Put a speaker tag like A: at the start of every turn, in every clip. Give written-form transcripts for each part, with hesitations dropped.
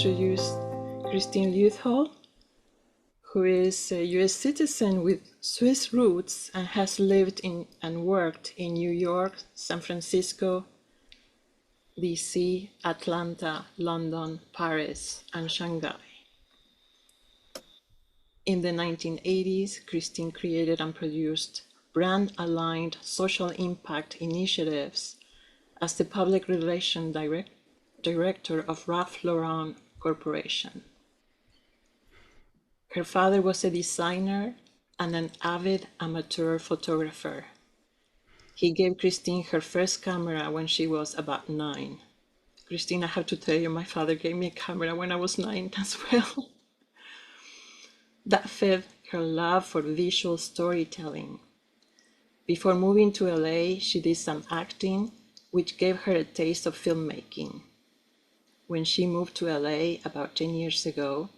A: introduce Christine Leuthold, who is a US citizen with Swiss roots and has lived in and worked in New York, San Francisco, DC, Atlanta, London, Paris, and Shanghai. In the 1980s, Christine created and produced brand-aligned social impact initiatives as the public relations director of Ralph Lauren Corporation. Her father was a designer and an avid amateur photographer. He gave Christine her first camera when she was about 9. Christine, I have to tell you, my father gave me a camera when I was 9 as well. That fed her love for visual storytelling. Before moving to LA, she did some acting, which gave her a taste of filmmaking. When she moved to LA about 10 years ago,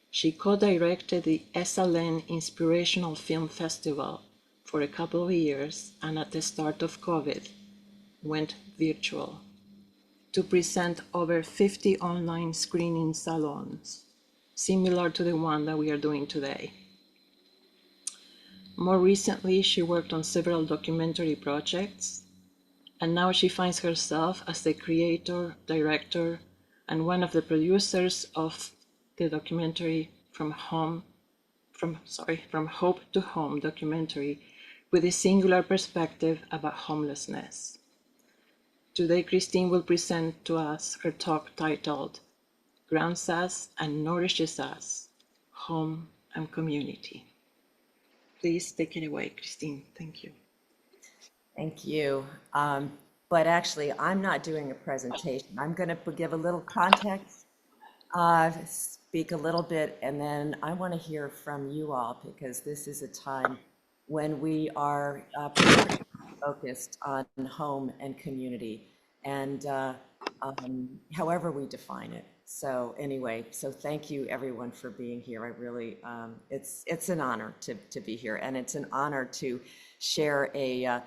A: she co-directed the SLN Inspirational Film Festival for a couple of years, and at the start of COVID, went virtual to present over 50 online screening salons, similar to the one that we are doing today. More recently, she worked on several documentary projects, and now she finds herself as the creator, director, and one of the producers of the documentary From Hope to Home documentary with a singular perspective about homelessness. Today, Christine will present to us her talk titled Grounds Us and Nourishes Us, Home and Community. Please take it away, Christine. Thank you.
B: Thank you. But actually, I'm not doing a presentation. I'm going to give a little context, speak a little bit, and then I want to hear from you all because this is a time when we are focused on home and community, and however we define it. So anyway, so thank you everyone for being here. I really, it's an honor to be here, and it's an honor to share a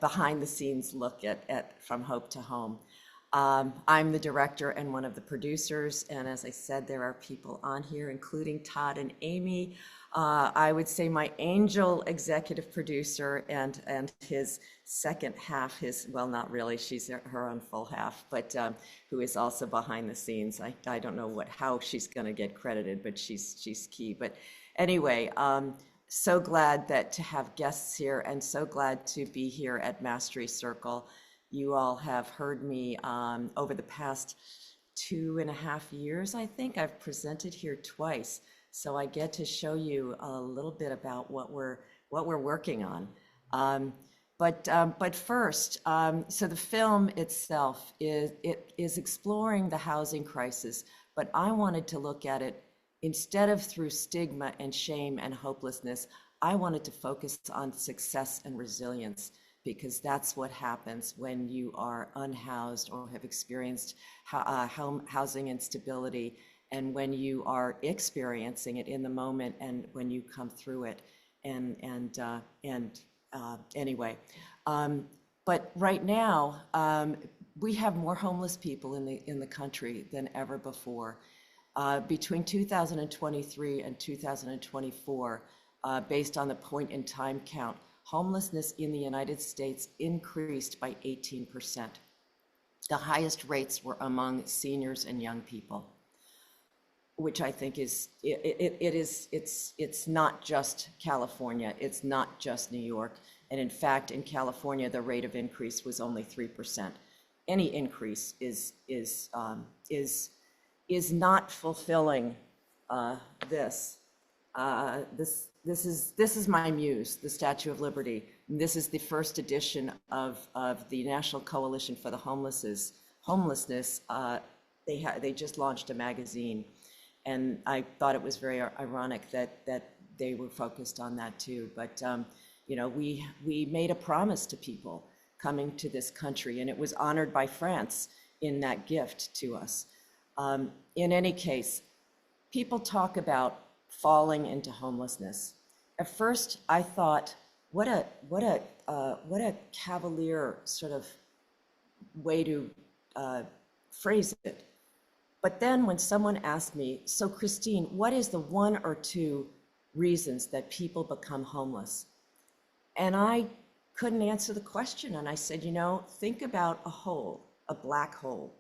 B: behind the scenes look at From Hope to Home. I'm the director and one of the producers, and as I said, there are people on here, including Todd and Amy. I would say my angel executive producer and his second half, well, not really, she's her own full half, but who is also behind the scenes. I don't know how she's going to get credited, but she's key. But anyway, so glad to have guests here, and so glad to be here at Mastery Circle. You all have heard me over the past 2.5 years. I think I've presented here twice, so I get to show you a little bit about what we're working on. But first, so the film itself is exploring the housing crisis, but I wanted to look at it instead of through stigma and shame and hopelessness. I wanted to focus on success and resilience, because that's what happens when you are unhoused or have experienced housing instability, and when you are experiencing it in the moment and when you come through it. Anyway, but right now we have more homeless people in the country than ever before. Between 2023 and 2024, based on the point in time count, homelessness in the United States increased by 18%. The highest rates were among seniors and young people, which I think is, it's not just California, it's not just New York. And in fact, in California, the rate of increase was only 3%. Any increase is not fulfilling this. This is my muse, the Statue of Liberty. This is the first edition of the National Coalition for the Homelessness. They just launched a magazine, and I thought it was very ironic that they were focused on that too. But you know, we made a promise to people coming to this country, and it was honored by France in that gift to us. In any case, people talk about falling into homelessness. At first, I thought, what a cavalier sort of way to phrase it. But then when someone asked me, so Christine, what is the one or two reasons that people become homeless? And I couldn't answer the question. And I said, think about a hole, a black hole.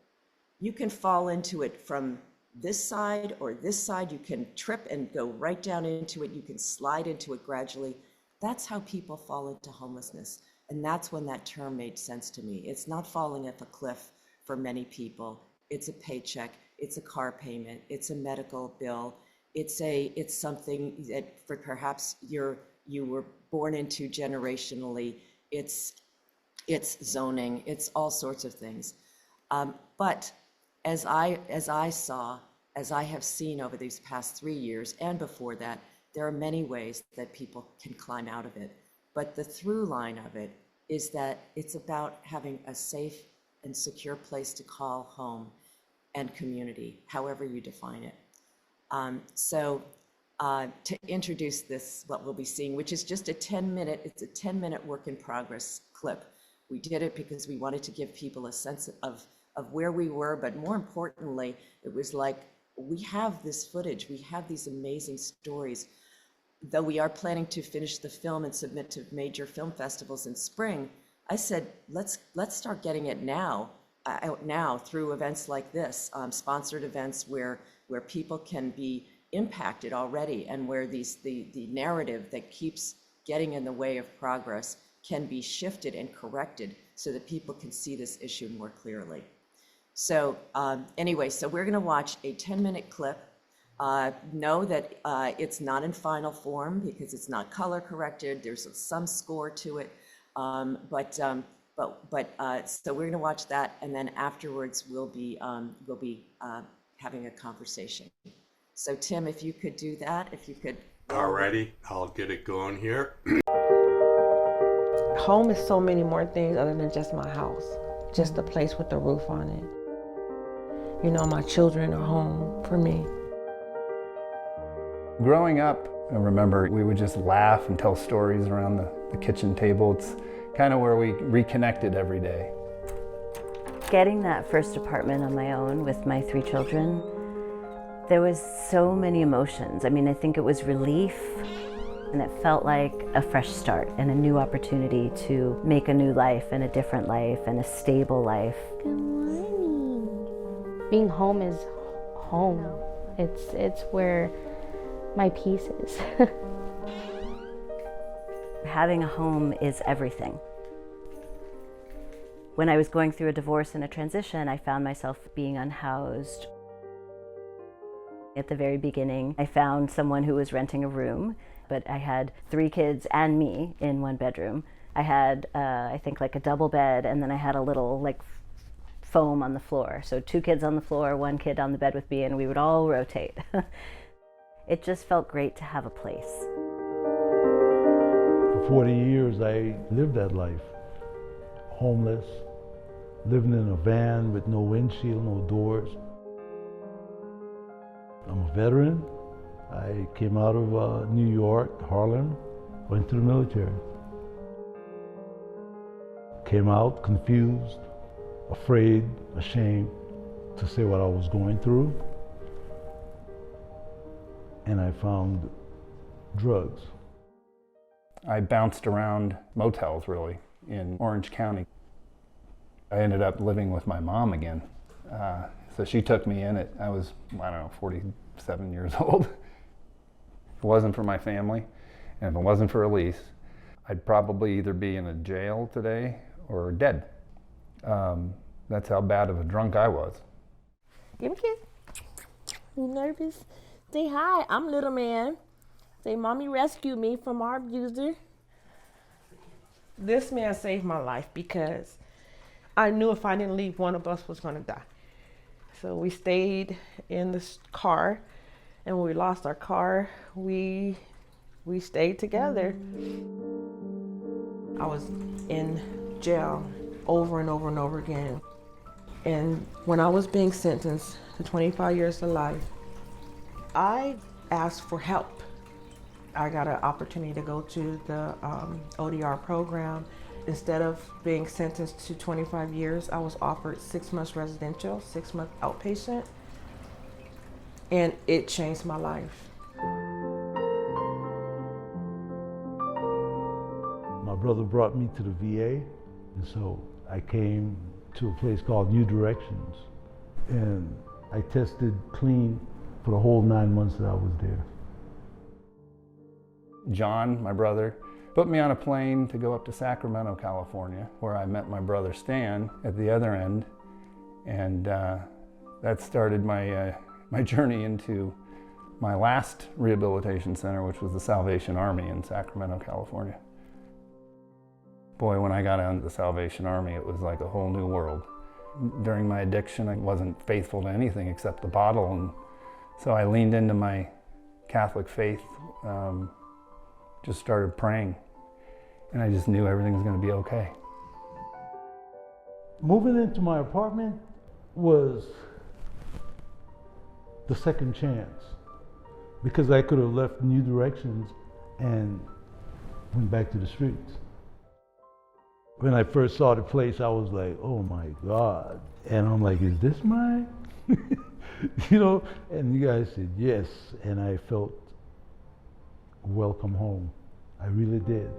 B: You can fall into it from this side or this side. You can trip and go right down into it. You can slide into it gradually. That's how people fall into homelessness. And that's when that term made sense to me. It's not falling off a cliff for many people. It's a paycheck, it's a car payment, it's a medical bill, it's something that for perhaps you were born into generationally. It's zoning, it's all sorts of things. But as I have seen over these past 3 years and before that, there are many ways that people can climb out of it. But the through line of it is that it's about having a safe and secure place to call home and community, however you define it. To introduce this, what we'll be seeing, which is just it's a 10-minute work in progress clip. We did it because we wanted to give people a sense of where we were, but more importantly, it was like, we have this footage, we have these amazing stories. Though we are planning to finish the film and submit to major film festivals in spring, I said, let's start getting it out now through events like this, sponsored events where people can be impacted already, and where the narrative that keeps getting in the way of progress can be shifted and corrected so that people can see this issue more clearly. So anyway, so we're gonna watch a 10-minute clip. Know that it's not in final form because it's not color corrected. There's some score to it, so we're gonna watch that, and then afterwards we'll be having a conversation. So Tim, if you could do that, if you could.
C: Alrighty, I'll get it going here.
D: Home is so many more things other than just my house, just a place with a roof on it. My children are home for me.
E: Growing up, I remember we would just laugh and tell stories around the kitchen table. It's kind of where we reconnected every day.
F: Getting that first apartment on my own with my 3 children, there was so many emotions. I mean, I think it was relief, and it felt like a fresh start and a new opportunity to make a new life and a different life and a stable life.
G: Good morning. Being home is home. It's where my peace is.
F: Having a home is everything. When I was going through a divorce and a transition, I found myself being unhoused. At the very beginning, I found someone who was renting a room, but I had 3 kids and me in 1 bedroom. I had, I think, like a double bed, and then I had a little foam on the floor. So 2 kids on the floor, 1 kid on the bed with me, and we would all rotate. It just felt great to have a place.
H: For 40 years, I lived that life. Homeless, living in a van with no windshield, no doors. I'm a veteran. I came out of New York, Harlem, went to the military. Came out confused, afraid, ashamed to say what I was going through. And I found drugs.
E: I bounced around motels, really, in Orange County. I ended up living with my mom again. So she took me in I was, 47 years old. If it wasn't for my family, and if it wasn't for Elise, I'd probably either be in a jail today or dead. That's how bad of a drunk I was.
I: Give me a kiss. You nervous? Say hi, I'm little man. Say, mommy rescued me from our abuser.
D: This man saved my life because I knew if I didn't leave, one of us was going to die. So we stayed in this car, and when we lost our car, we stayed together. I was in jail over and over and over again. And when I was being sentenced to 25 years to life, I asked for help. I got an opportunity to go to the ODR program. Instead of being sentenced to 25 years, I was offered 6 months residential, 6 months outpatient. and it changed my life.
H: My brother brought me to the VA, and so I came to a place called Directions, and I tested clean for the whole 9 months that I was there.
E: John, my brother, put me on a plane to go up to Sacramento, California, where I met my brother Stan at the other end, and that started my my journey into my last rehabilitation center, which was the Salvation Army in Sacramento, California. Boy, when I got into the Salvation Army, it was like a whole new world. During my addiction, I wasn't faithful to anything except the bottle, and so I leaned into my Catholic faith, just started praying, and I just knew everything was going to be okay.
H: Moving into my apartment was the second chance, because I could have left Directions and went back to the streets. When I first saw the place, I was like, oh my God. And I'm like, is this mine? You know, and you guys said yes, and I felt welcome home. I really did.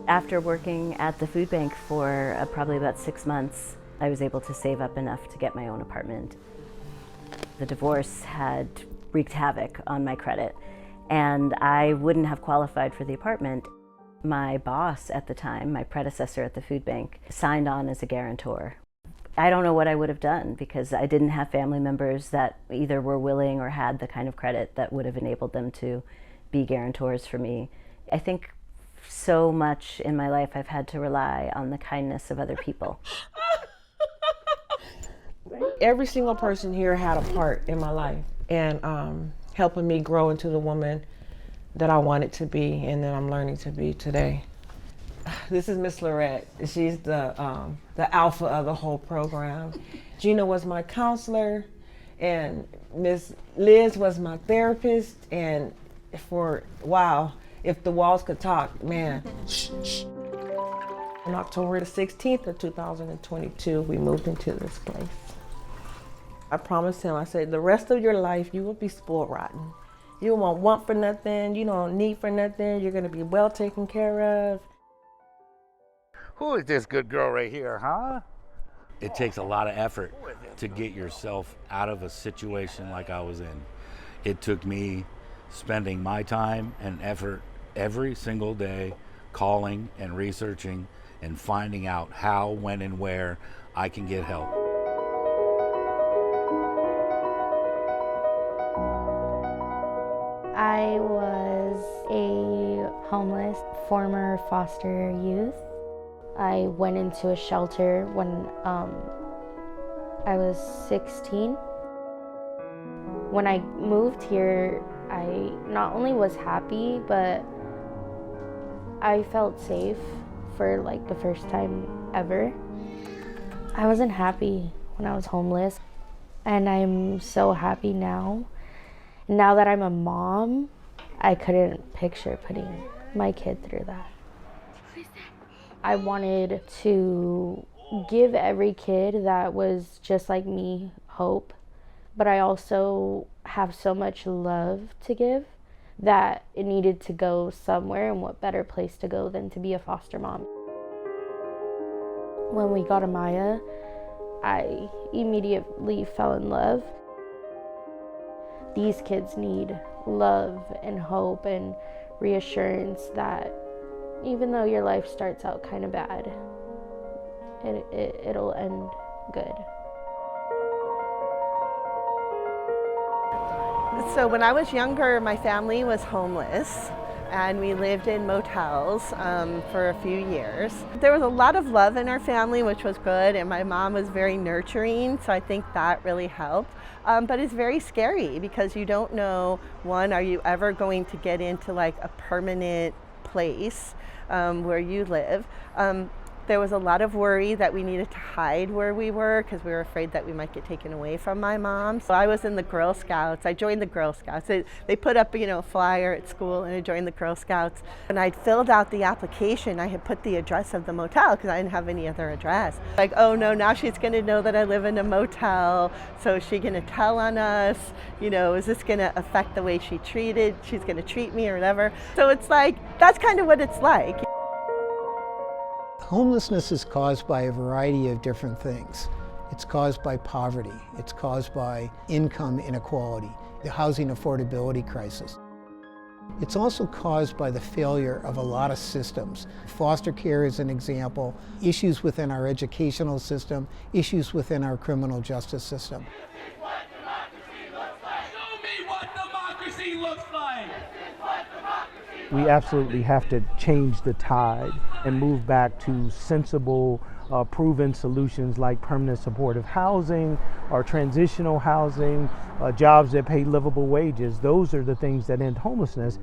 F: After working at the food bank for probably about 6 months, I was able to save up enough to get my own apartment. The divorce had wreaked havoc on my credit, and I wouldn't have qualified for the apartment. My boss at the time, my predecessor at the food bank, signed on as a guarantor. I don't know what I would have done because I didn't have family members that either were willing or had the kind of credit that would have enabled them to be guarantors for me. I think so much in my life I've had to rely on the kindness of other people.
D: Every single person here had a part in my life and helping me grow into the woman that I wanted to be and that I'm learning to be today. This is Miss Lorette. She's the alpha of the whole program. Gina was my counselor, and Miss Liz was my therapist. And wow, if the walls could talk, man. On October the 16th of 2022, we moved into this place. I promised him, I said, the rest of your life, you will be spoiled rotten. You won't want for nothing, you don't need for nothing, you're gonna be well taken care of.
J: Who is this good girl right here, huh? It takes a lot of effort to get yourself out of a situation like I was in. It took me spending my time and effort every single day calling and researching and finding out how, when, and where I can get help.
G: I was a homeless former foster youth. I went into a shelter when I was 16. When I moved here, I not only was happy, but I felt safe for like the first time ever. I wasn't happy when I was homeless, and I'm so happy now. Now that I'm a mom, I couldn't picture putting my kid through that. I wanted to give every kid that was just like me hope, but I also have so much love to give that it needed to go somewhere, and what better place to go than to be a foster mom. When we got Amaya, I immediately fell in love. These kids need love and hope and reassurance that even though your life starts out kind of bad, it'll end good.
K: So when I was younger, my family was homeless and we lived in motels for a few years. There was a lot of love in our family, which was good, and my mom was very nurturing, so I think that really helped. But it's very scary because you don't know, one, are you ever going to get into like a permanent place where you live? There was a lot of worry that we needed to hide where we were because we were afraid that we might get taken away from my mom. So I was in the Girl Scouts. I joined the Girl Scouts. They put up, a flyer at school, and I joined the Girl Scouts. When I'd filled out the application, I had put the address of the motel because I didn't have any other address. Like, oh no, now she's going to know that I live in a motel. So is she going to tell on us? Is this going to affect the way she's going to treat me or whatever? So it's like, that's kind of what it's like.
L: Homelessness is caused by a variety of different things. It's caused by poverty. It's caused by income inequality, the housing affordability crisis. It's also caused by the failure of a lot of systems. Foster care is an example, issues within our educational system, issues within our criminal justice system.
M: This is what democracy looks like. Show me what democracy looks like.
N: We absolutely have to change the tide and move back to sensible, proven solutions like permanent supportive housing or transitional housing, jobs that pay livable wages. Those are the things that end homelessness.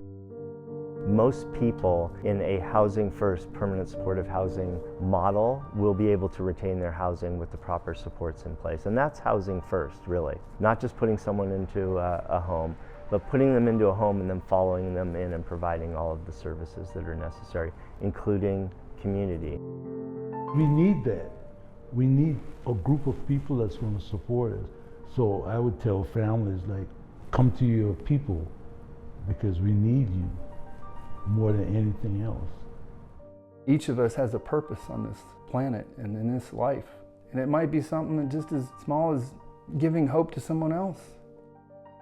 O: Most people in a housing first permanent supportive housing model will be able to retain their housing with the proper supports in place. And that's housing first, really. Not just putting someone into a home, but putting them into a home and then following them in and providing all of the services that are necessary, including community.
H: We need that. We need a group of people that's going to support us. So I would tell families, like, come to your people because we need you more than anything else.
E: Each of us has a purpose on this planet and in this life. And it might be something just as small as giving hope to someone else.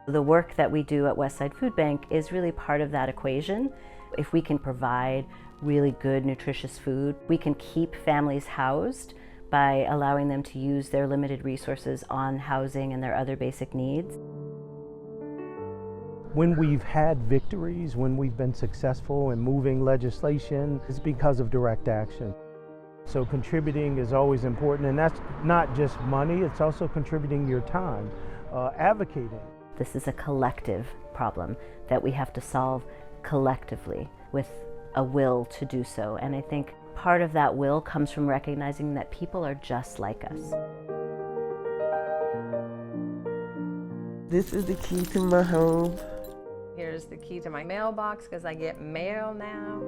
F: The work that we do at Westside Food Bank is really part of that equation. If we can provide really good, nutritious food, we can keep families housed by allowing them to use their limited resources on housing and their other basic needs.
N: When we've had victories, when we've been successful in moving legislation, it's because of direct action. So contributing is always important, and that's not just money, it's also contributing your time, advocating.
F: This is a collective problem that we have to solve collectively with a will to do so. And I think part of that will comes from recognizing that people are just like us.
I: This is the key to my home.
P: Here's the key to my mailbox because I get mail now.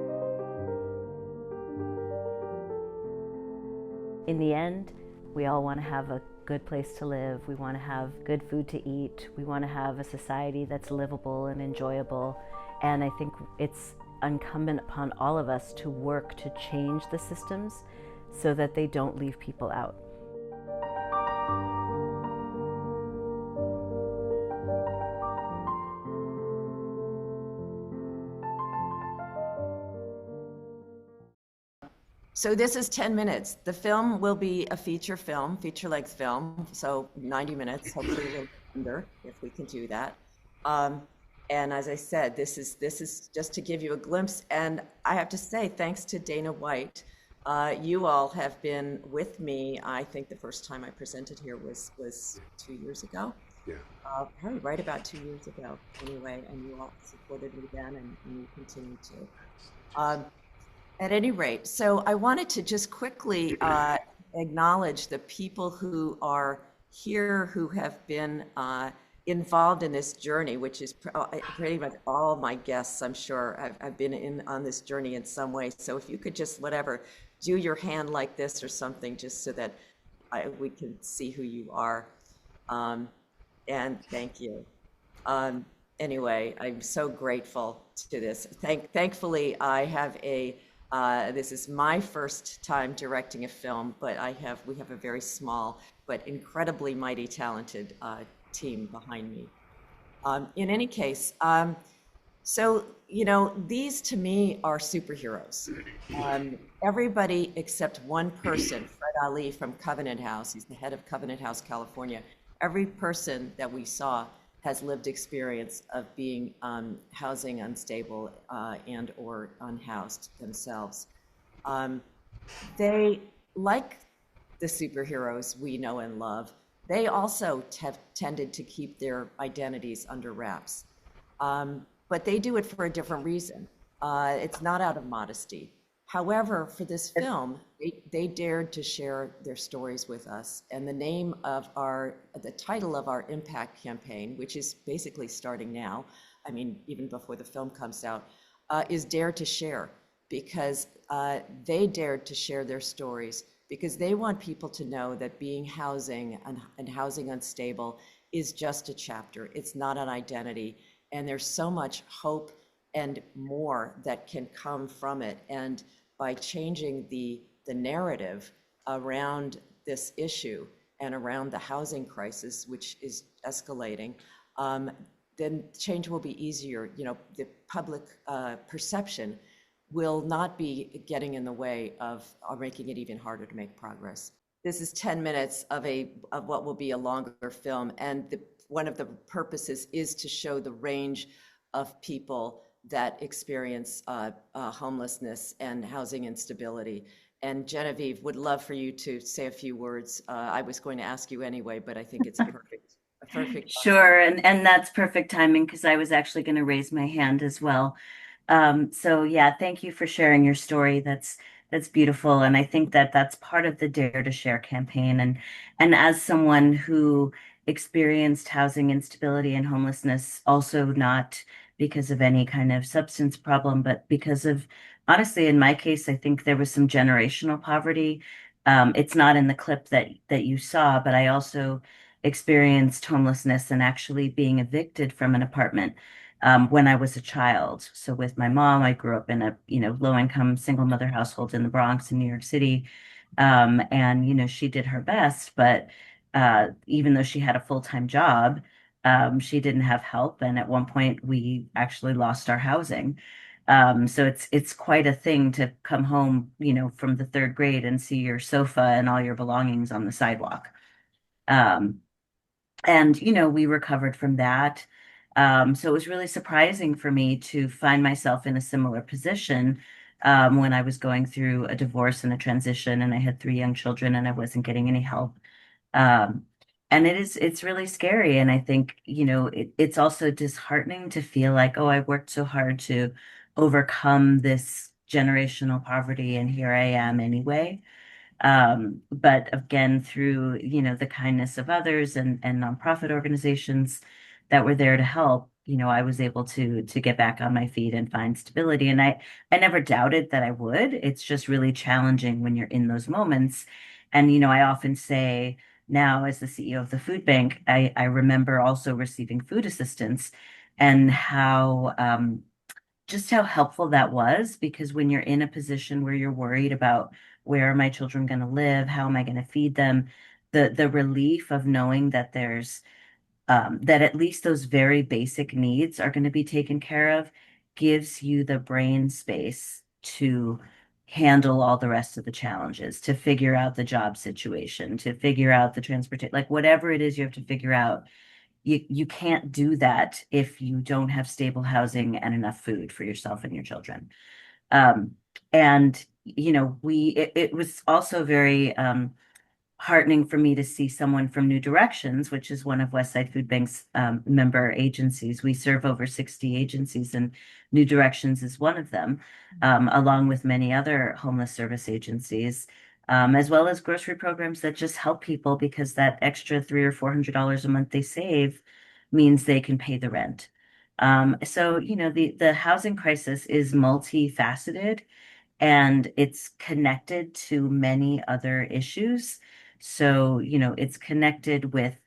F: In the end, we all want to have a good place to live. We want to have good food to eat. We want to have a society that's livable and enjoyable. And I think it's incumbent upon all of us to work to change the systems so that they don't leave people out.
B: So this is 10 minutes. The film will be a feature-length film, so 90 minutes, hopefully a little under, if we can do that. And as I said, this is just to give you a glimpse. And I have to say, thanks to Dana White, you all have been with me. I think the first time I presented here was 2 years ago.
C: Yeah.
B: Probably right about 2 years ago, anyway. And you all supported me then, and you continue to. At any rate, so I wanted to just quickly acknowledge the people who are here who have been involved in this journey, which is pretty much all my guests, I'm sure. I've been on this journey in some way. So if you could just, do your hand like this or something, just so that we can see who you are. And thank you. Anyway, I'm so grateful to this. Thankfully, I have this is my first time directing a film, but we have a very small but incredibly mighty talented team behind me. In any case, so these to me are superheroes. Everybody except one person, Fred Ali from Covenant House, he's the head of Covenant House, California. Every person that we saw has lived experience of being housing unstable and or unhoused themselves. They, like the superheroes we know and love, they also have tended to keep their identities under wraps. But they do it for a different reason. It's not out of modesty. However, for this film, they dared to share their stories with us. And the title of our impact campaign, which is basically starting now, I mean, even before the film comes out, is Dare to Share, because they dared to share their stories, because they want people to know that being housing and housing unstable is just a chapter. It's not an identity. And there's so much hope and more that can come from it. And by changing the narrative around this issue and around the housing crisis, which is escalating, then change will be easier. You know, the public perception will not be getting in the way of making it even harder to make progress. This is 10 minutes of what will be a longer film, and one of the purposes is to show the range of people that experience homelessness and housing instability. And Genevieve, would love for you to say a few words. I was going to ask you anyway, but I think it's a perfect.
F: Sure, and that's perfect timing because I was actually going to raise my hand as well. So yeah, thank you for sharing your story. That's beautiful, and I think that that's part of the Dare to Share campaign. And as someone who experienced housing instability and homelessness, also not because of any kind of substance problem, but because of, honestly, in my case, I think there was some generational poverty. It's not in the clip that you saw, but I also experienced homelessness and actually being evicted from an apartment when I was a child. So with my mom, I grew up in a, low income single mother household in the Bronx in New York City. And, she did her best, but even though she had a full-time job, she didn't have help. And at one point we actually lost our housing. So it's quite a thing to come home, from the third grade and see your sofa and all your belongings on the sidewalk. Um, and, we recovered from that. So it was really surprising for me to find myself in a similar position when I was going through a divorce and a transition, and I had three young children and I wasn't getting any help. Um, and it's really scary. And I think, it's also disheartening to feel like, oh, I worked so hard to overcome this generational poverty, and here I am anyway. But again, through, the kindness of others and nonprofit organizations that were there to help, I was able to get back on my feet and find stability. And I never doubted that I would. It's just really challenging when you're in those moments. And, I often say now, as the CEO of the food bank, I remember also receiving food assistance and how just how helpful that was, because when you're in a position where you're worried about where are my children going to live, how am I going to feed them, the relief of knowing that there's that at least those very basic needs are going to be taken care of gives you the brain space to handle all the rest of the challenges, to figure out the job situation, to figure out the transportation, like whatever it is you have to figure out. You can't do that if you don't have stable housing and enough food for yourself and your children. Um, and it was also very heartening for me to see someone from New Directions, which is one of Westside Food Bank's member agencies. We serve over 60 agencies, and New Directions is one of them, along with many other homeless service agencies, as well as grocery programs that just help people because that extra $300 or $400 a month they save means they can pay the rent. So, the housing crisis is multifaceted and it's connected to many other issues. So, it's connected with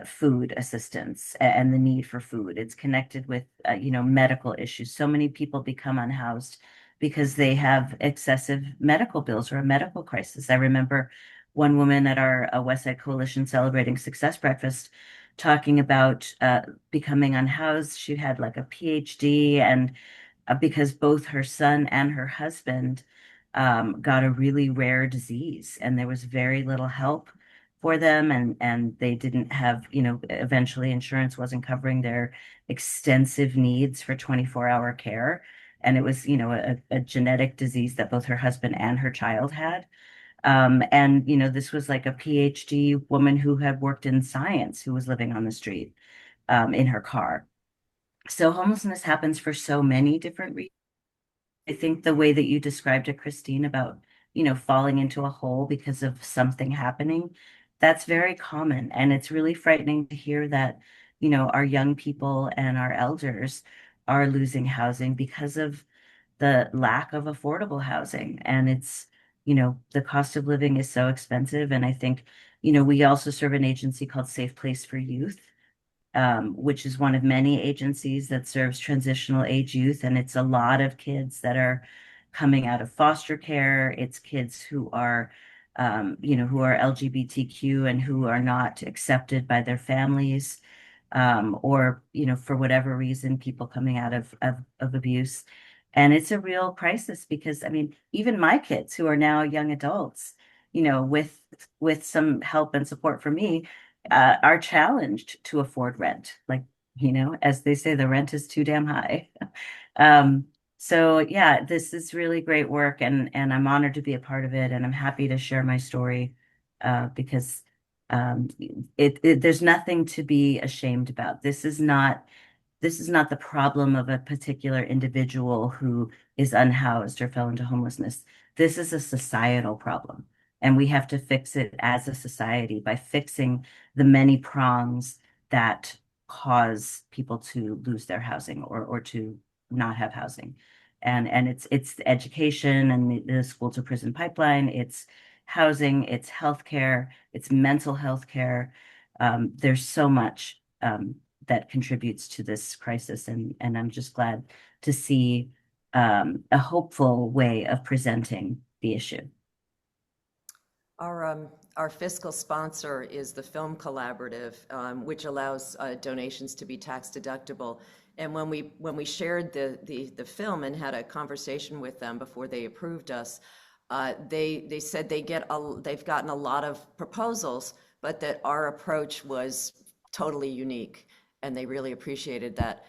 F: food assistance and the need for food. It's connected with, medical issues. So many people become unhoused because they have excessive medical bills or a medical crisis. I remember one woman at our West Side Coalition Celebrating Success breakfast talking about becoming unhoused. She had like a PhD, and because both her son and her husband got a really rare disease, and there was very little help for them, and they didn't have, eventually insurance wasn't covering their extensive needs for 24-hour care. And it was, a genetic disease that both her husband and her child had. And, this was like a PhD woman who had worked in science who was living on the street in her car. So homelessness happens for so many different reasons. I think the way that you described it, Christine, about, falling into a hole because of something happening, that's very common. And it's really frightening to hear that, our young people and our elders are losing housing because of the lack of affordable housing. And it's, the cost of living is so expensive. And I think, we also serve an agency called Safe Place for Youth, which is one of many agencies that serves transitional age youth. And it's a lot of kids that are coming out of foster care. It's kids who are, who are LGBTQ and who are not accepted by their families, or, for whatever reason, people coming out of abuse. And it's a real crisis because, I mean, even my kids who are now young adults, with some help and support from me, are challenged to afford rent. Like, as they say, the rent is too damn high. Um, so yeah, this is really great work, and I'm honored to be a part of it, and I'm happy to share my story, because there's nothing to be ashamed about. This is not the problem of a particular individual who is unhoused or fell into homelessness. This is a societal problem. And we have to fix it as a society by fixing the many prongs that cause people to lose their housing or to not have housing. And it's education and the school to prison pipeline, it's housing, it's healthcare, it's mental health care. There's so much that contributes to this crisis. And I'm just glad to see a hopeful way of presenting the issue.
B: Our fiscal sponsor is the Film Collaborative, which allows donations to be tax deductible. And when we shared the film and had a conversation with them before they approved us, they said they've gotten a lot of proposals, but that our approach was totally unique, and they really appreciated that.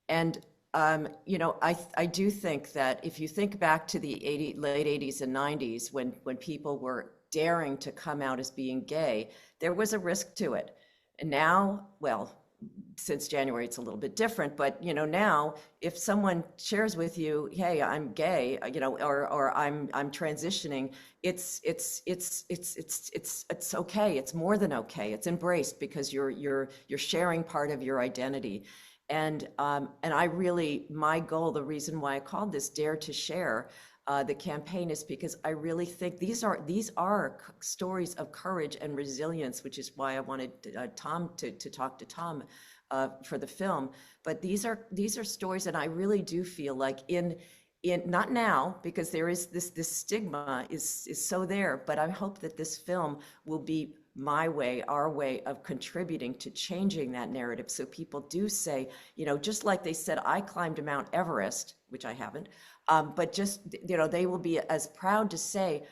B: And I do think that if you think back to the late 80s and 90s, when people were daring to come out as being gay, there was a risk to it. And now, well, since January, it's a little bit different, but now if someone shares with you, hey, I'm gay, or I'm transitioning, it's okay. It's more than okay. It's embraced because you're sharing part of your identity. And I really, my goal, the reason why I called this Dare to Share, the campaign, is because I really think these are stories of courage and resilience, which is why I wanted Tom to talk to Tom for the film. But these are stories, and I really do feel like in not now, because there is this stigma is so there, but I hope that this film will be my way, our way of contributing to changing that narrative, so people do say, just like they said, I climbed Mount Everest, which I haven't, but just, they will be as proud to say,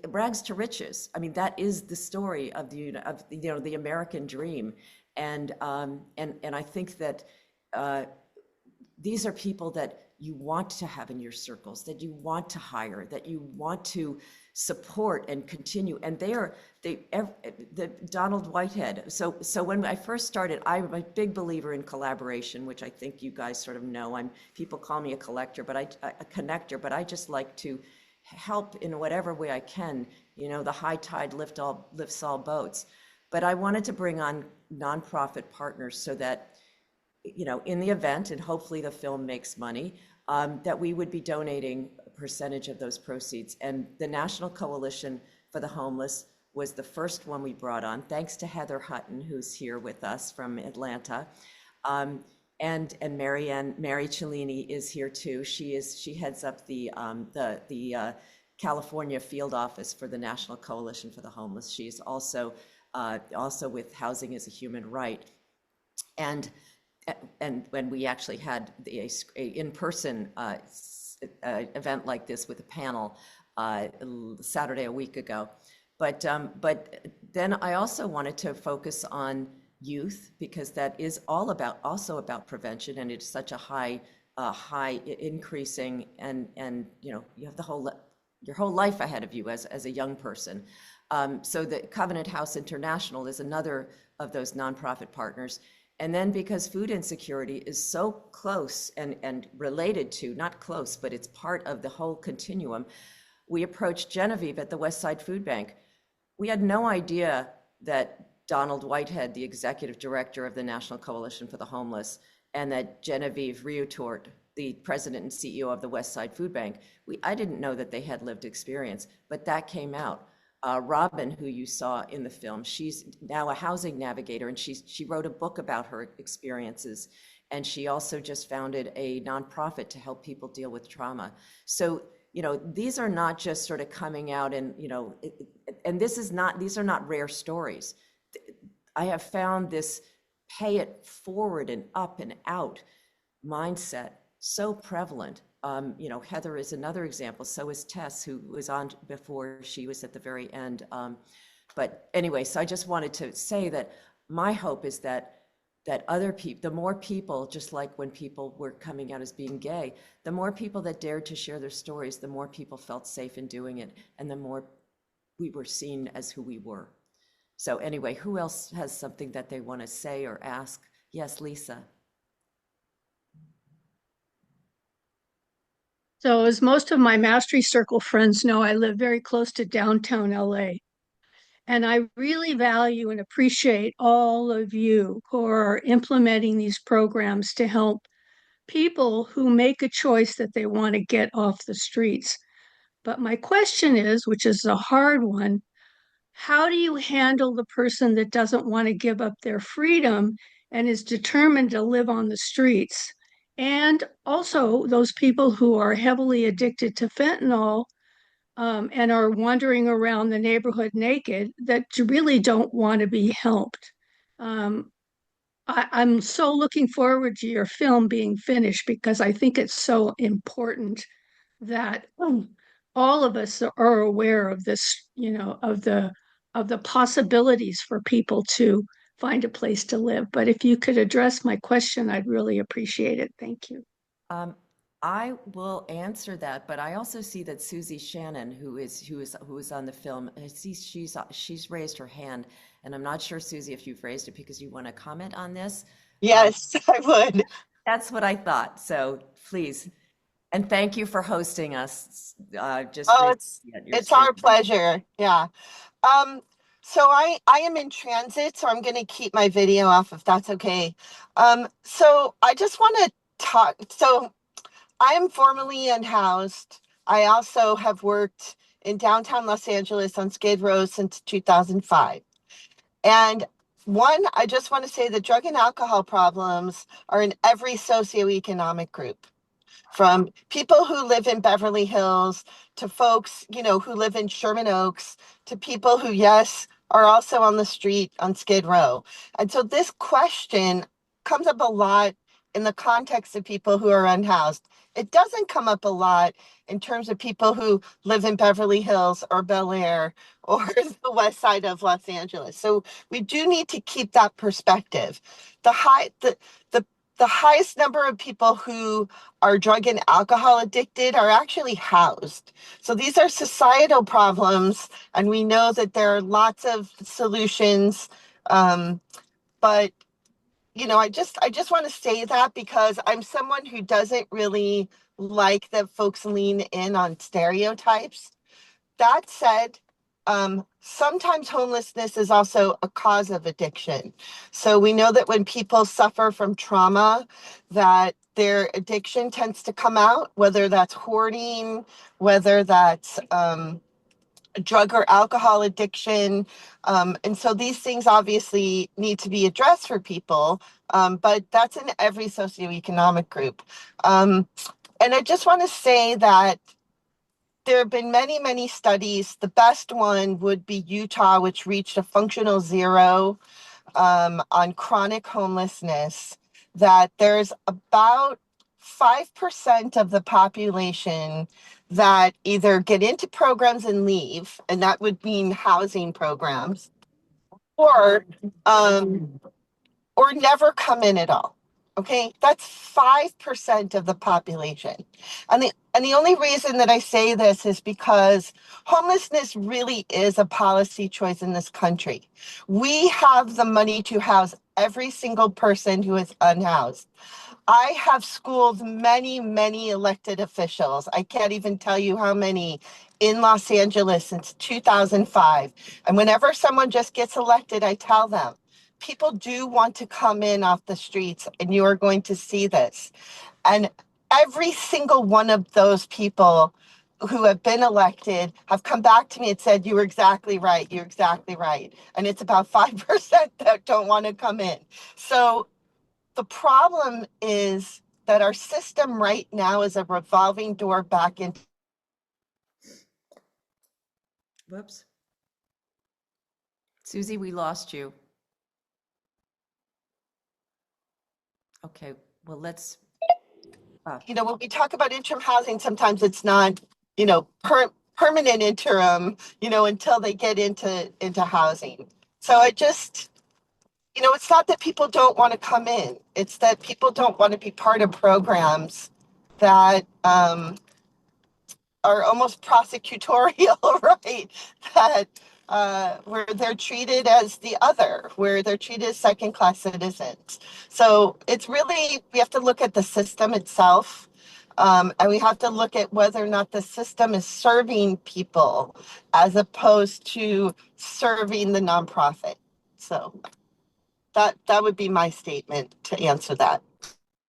B: rags to riches. I mean, that is the story of the American dream. And I think that these are people that you want to have in your circles, that you want to hire, that you want to support and continue. And the Donald Whitehead. So when I first started, I'm a big believer in collaboration, which I think you guys sort of know. People call me a connector, but I just like to help in whatever way I can. The high tide lifts all boats. But I wanted to bring on nonprofit partners so that, in the event, and hopefully the film makes money, that we would be donating a percentage of those proceeds. And the National Coalition for the Homeless was the first one we brought on, thanks to Heather Hutton, who's here with us from Atlanta. And Mary Cellini is here too. She heads up the California field office for the National Coalition for the Homeless. She is also with Housing as a Human Right. And when we actually had a in-person event like this with a panel Saturday a week ago. But then I also wanted to focus on youth, because that is also about prevention, and it's such a high increasing, and you have your whole life ahead of you as a young person. So the Covenant House International is another of those nonprofit partners. And then because food insecurity is so close and related to, not close, but it's part of the whole continuum, we approached Genevieve at the West Side Food Bank. We had no idea that Donald Whitehead, the executive director of the National Coalition for the Homeless, and that Genevieve Leuthold, the president and CEO of the West Side Food Bank, I didn't know that they had lived experience, but that came out. Robin, who you saw in the film, she's now a housing navigator, and she wrote a book about her experiences. And she also just founded a nonprofit to help people deal with trauma. So, these are not just sort of coming out and, and these are not rare stories. I have found this pay it forward and up and out mindset so prevalent. Heather is another example. So is Tess, who was on before. She was at the very end. But anyway, so I just wanted to say that my hope is that other people, the more people, just like when people were coming out as being gay, the more people that dared to share their stories, the more people felt safe in doing it, and the more we were seen as who we were. So anyway, who else has something that they want to say or ask? Yes, Lisa.
Q: So as most of my Mastery Circle friends know, I live very close to downtown LA. And I really value and appreciate all of you who are implementing these programs to help people who make a choice that they want to get off the streets. But my question is, which is a hard one, how do you handle the person that doesn't want to give up their freedom and is determined to live on the streets? And also those people who are heavily addicted to fentanyl and are wandering around the neighborhood naked that really don't want to be helped. I'm so looking forward to your film being finished because I think it's so important that all of us are aware of this, of the possibilities for people to find a place to live. But if you could address my question, I'd really appreciate it. Thank you.
B: I will answer that, but I also see that Susie Shannon, who is on the film, I see she's raised her hand, and I'm not sure, Susie, if you've raised it because you want to comment on this.
R: Yes, I would.
B: That's what I thought. So please, and thank you for hosting us.
R: It's our pleasure. Yeah. So I am in transit, so I'm going to keep my video off if that's okay. So I just want to talk. So I am formerly unhoused. I also have worked in downtown Los Angeles on Skid Row since 2005. And one, I just want to say that drug and alcohol problems are in every socioeconomic group, from people who live in Beverly Hills to folks, who live in Sherman Oaks, to people who, yes, are also on the street on Skid Row. And so this question comes up a lot in the context of people who are unhoused. It doesn't come up a lot in terms of people who live in Beverly Hills or Bel Air or the west side of Los Angeles. So we do need to keep that perspective. The highest number of people who are drug and alcohol addicted are actually housed. So these are societal problems, and we know that there are lots of solutions. But I just want to say that because I'm someone who doesn't really like that folks lean in on stereotypes. That said, sometimes homelessness is also a cause of addiction. So we know that when people suffer from trauma, that their addiction tends to come out, whether that's hoarding, whether that's drug or alcohol addiction. And so these things obviously need to be addressed for people, but that's in every socioeconomic group. And I just want to say that there have been many, many studies. The best one would be Utah, which reached a functional zero on chronic homelessness, that there's about 5% of the population that either get into programs and leave, and that would mean housing programs, or never come in at all. Okay, that's 5% of the population. And the only reason that I say this is because homelessness really is a policy choice in this country. We have the money to house every single person who is unhoused. I have schooled many, many elected officials. I can't even tell you how many in Los Angeles since 2005. And whenever someone just gets elected, I tell them, people do want to come in off the streets, and you are going to see this. And every single one of those people who have been elected have come back to me and said, you were exactly right. You're exactly right. And it's about 5% that don't want to come in. So the problem is that our system right now is a revolving door back into.
B: Whoops. Susie, we lost you. Okay, well, let's.
R: When we talk about interim housing, sometimes it's not, permanent interim, until they get into housing. So it's not that people don't want to come in. It's that people don't want to be part of programs that are almost prosecutorial, right? That where they're treated as the other, where they're treated as second-class citizens. So it's really, we have to look at the system itself, and we have to look at whether or not the system is serving people as opposed to serving the nonprofit. So that would be my statement to answer that.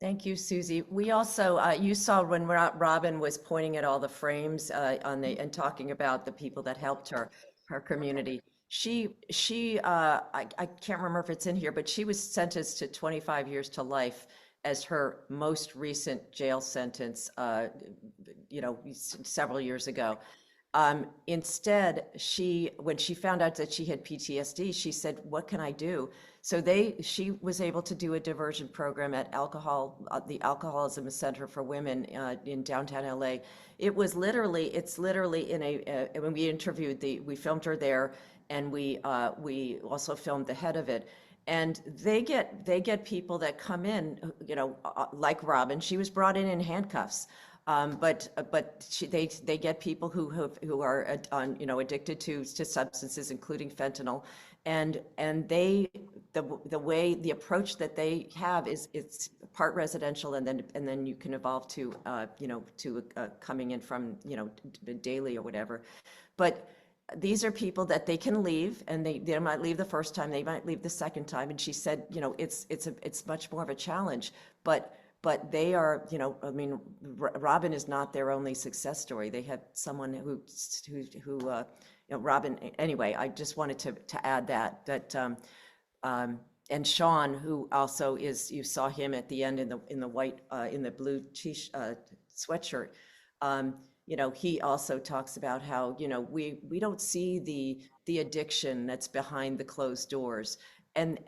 B: Thank you, Susie. We also, you saw when Robin was pointing at all the frames and talking about the people that helped her community. I can't remember if it's in here, but she was sentenced to 25 years to life as her most recent jail sentence, several years ago. Instead, when she found out that she had PTSD, she said, "What can I do?" So she was able to do a diversion program at the Alcoholism Center for Women in downtown LA. It's literally when we filmed her there, and we also filmed the head of it. And they get people that come in, like Robin. She was brought in handcuffs. But they get people who are addicted to substances, including fentanyl, and the approach that they have is it's part residential, and then you can evolve to coming in from daily or whatever. But these are people that they can leave, and they might leave the first time, they might leave the second time. And she said, it's much more of a challenge, but they are, Robin is not their only success story. They have someone who Robin, anyway, I just wanted to add that, and Sean, who also is, you saw him at the end in the white, in the blue sweatshirt. He also talks about how, we don't see the addiction that's behind the closed doors. And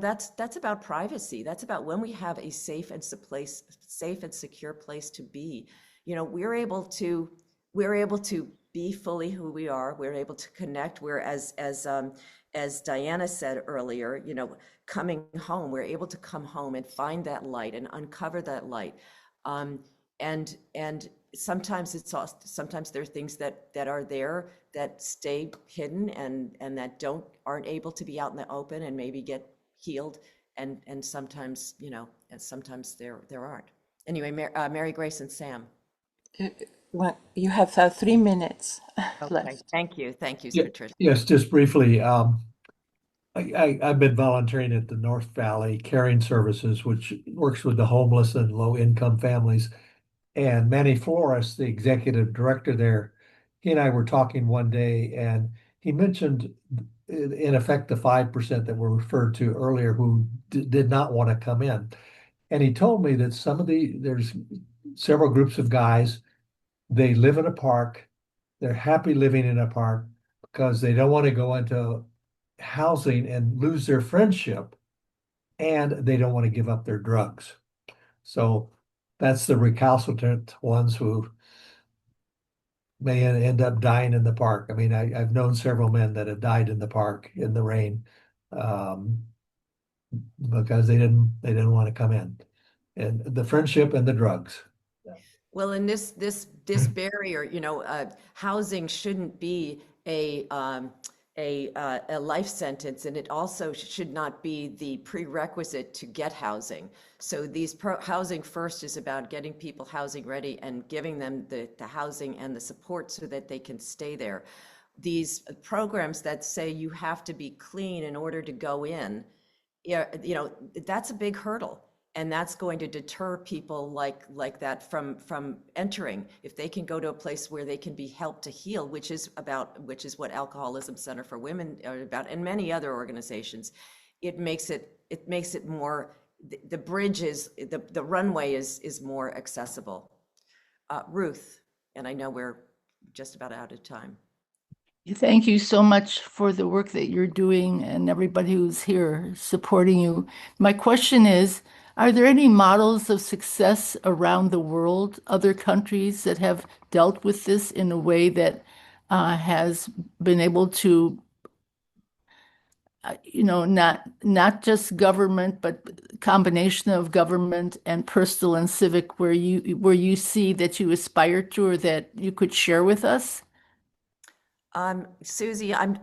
B: that's about privacy. That's about when we have a safe and secure place to be. We're able to be fully who we are. We're able to connect. We're as Diana said earlier, coming home. We're able to come home and find that light and uncover that light. And sometimes sometimes there are things that are there that stay hidden and that aren't able to be out in the open and maybe get healed, and sometimes sometimes there aren't. Anyway, Mary Grace and Sam.
A: Well, you have 3 minutes left.
B: Thank you, Patricia.
S: Yes, just briefly. I've been volunteering at the North Valley Caring Services, which works with the homeless and low-income families. And Manny Flores, the executive director there, he and I were talking one day, and he mentioned, in effect, the 5% that were referred to earlier who did not want to come in. And he told me that there's several groups of guys, they live in a park, they're happy living in a park because they don't want to go into housing and lose their friendship, and they don't want to give up their drugs. So that's the recalcitrant ones who may end up dying in the park. I mean, I've known several men that have died in the park in the rain, because they didn't want to come in, and the friendship and the drugs.
B: Well, and this barrier, housing shouldn't be a a life sentence, and it also should not be the prerequisite to get housing. So these housing first is about getting people housing ready and giving them the housing and the support so that they can stay there. These programs that say you have to be clean in order to go in, that's a big hurdle. And that's going to deter people like that from entering. If they can go to a place where they can be helped to heal, which is what Alcoholism Center for Women are about, and many other organizations, it makes it more, the bridge is, the runway is more accessible. Ruth, and I know we're just about out of time.
T: Thank you so much for the work that you're doing and everybody who's here supporting you. My question is, are there any models of success around the world, other countries that have dealt with this in a way that has been able to, not just government, but combination of government and personal and civic, where you see that you aspire to or that you could share with us?
B: Susie, I'm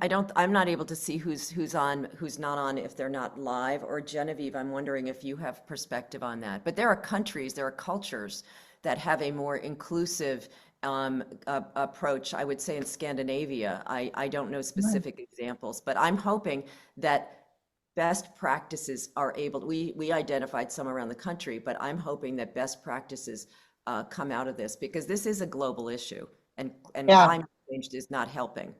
B: not able to see who's on, who's not on if they're not live. Or Genevieve, I'm wondering if you have perspective on that. But there are countries, there are cultures that have a more inclusive approach. I would say in Scandinavia. I don't know specific examples, but I'm hoping that best practices are able. We identified some around the country, but I'm hoping that best practices come out of this, because this is a global issue, and
R: Yeah.
B: climate change is not helping.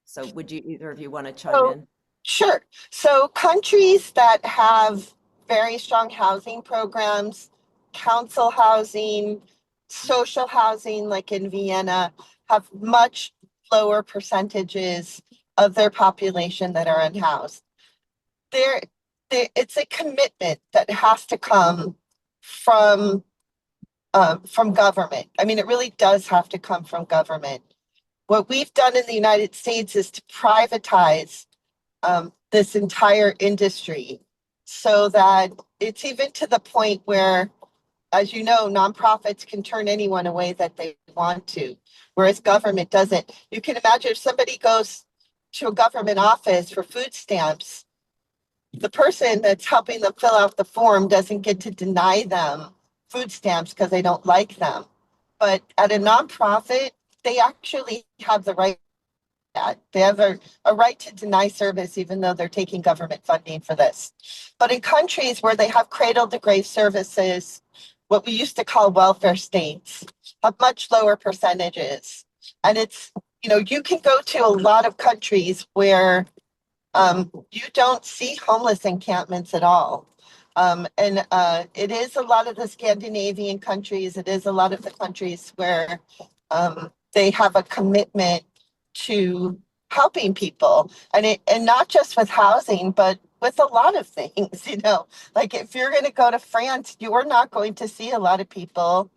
B: So would you, either of you want to chime in?
R: Sure. So countries that have very strong housing programs, council housing, social housing, like in Vienna, have much lower percentages of their population that are unhoused. It's a commitment that has to come from government. I mean, it really does have to come from government. What we've done in the United States is to privatize this entire industry so that it's even to the point where, as you know, nonprofits can turn anyone away that they want to, whereas government doesn't. You can imagine if somebody goes to a government office for food stamps, the person that's helping them fill out the form doesn't get to deny them food stamps because they don't like them. But at a nonprofit, they actually have the right. They have a right to deny service even though they're taking government funding for this. But in countries where they have cradle to grave services, what we used to call welfare states, have much lower percentages. And it's, you can go to a lot of countries where you don't see homeless encampments at all. And it is a lot of the Scandinavian countries, it is a lot of the countries where they have a commitment to helping people, and not just with housing, but with a lot of things. Like if you're going to go to France, you are not going to see a lot of people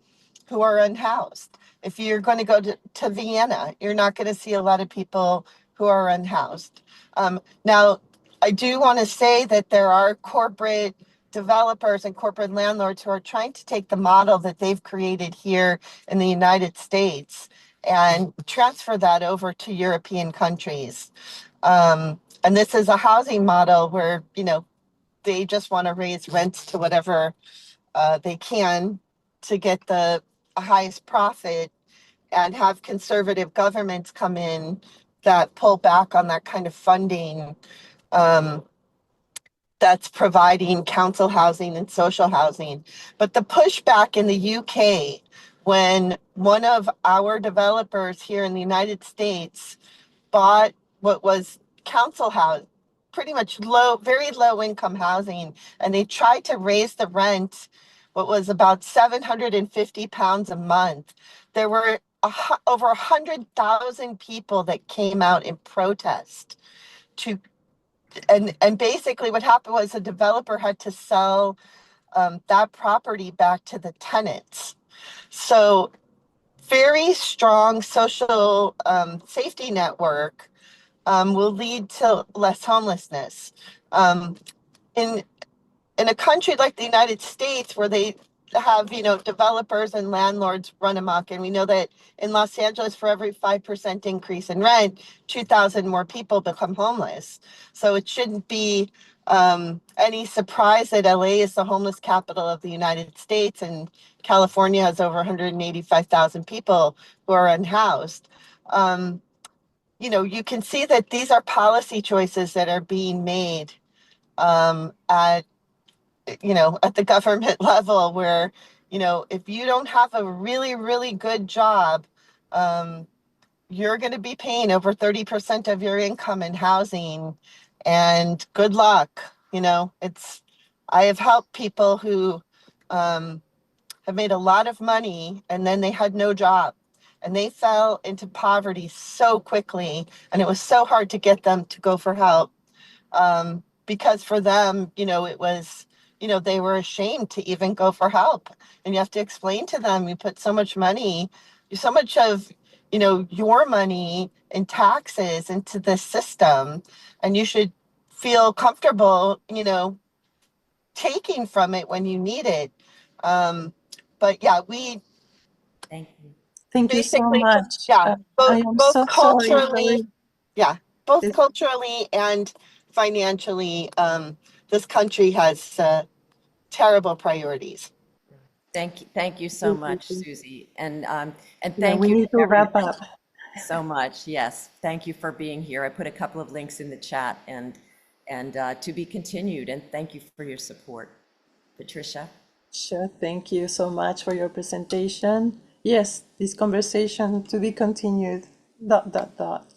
R: who are unhoused. If you're going to go to Vienna, you're not going to see a lot of people who are unhoused. Now, I do want to say that there are corporate developers and corporate landlords who are trying to take the model that they've created here in the United States and transfer that over to European countries. And this is a housing model where, they just want to raise rents to whatever they can to get the highest profit, and have conservative governments come in that pull back on that kind of funding that's providing council housing and social housing. But the pushback in the UK, when one of our developers here in the United States bought what was council house, pretty much very low income housing, and they tried to raise the rent, what was about £750 a month. There were over 100,000 people that came out in protest to, and basically what happened was the developer had to sell that property back to the tenants. So very strong social safety network will lead to less homelessness. In a country like the United States, where they have, developers and landlords run amok. And we know that in Los Angeles, for every 5% increase in rent, 2,000 more people become homeless. So it shouldn't be any surprise that LA is the homeless capital of the United States, and California has over 185,000 people who are unhoused. You can see that these are policy choices that are being made at the government level, where, if you don't have a really, really good job, you're going to be paying over 30% of your income in housing, and good luck. I have helped people who have made a lot of money and then they had no job and they fell into poverty so quickly, and it was so hard to get them to go for help, because for them, it was, they were ashamed to even go for help. And you have to explain to them, you put so much money, so much of, your money in taxes into this system, and you should feel comfortable, taking from it when you need it. But yeah, we
B: Thank you.
A: Thank you so
R: basically,
A: much.
R: yeah,
A: I
R: both
A: am
R: both
A: so sorry for
R: culturally, yeah, both culturally and financially, this country has terrible priorities.
B: Thank you so much, Susie, and
A: Yeah,
B: thank
A: we
B: you to
A: need to wrap
B: everybody
A: up.
B: so much. Yes, thank you for being here. I put a couple of links in the chat, and to be continued. And thank you for your support, Patricia.
A: Sure, thank you so much for your presentation. Yes, this conversation to be continued. Dot, dot, dot.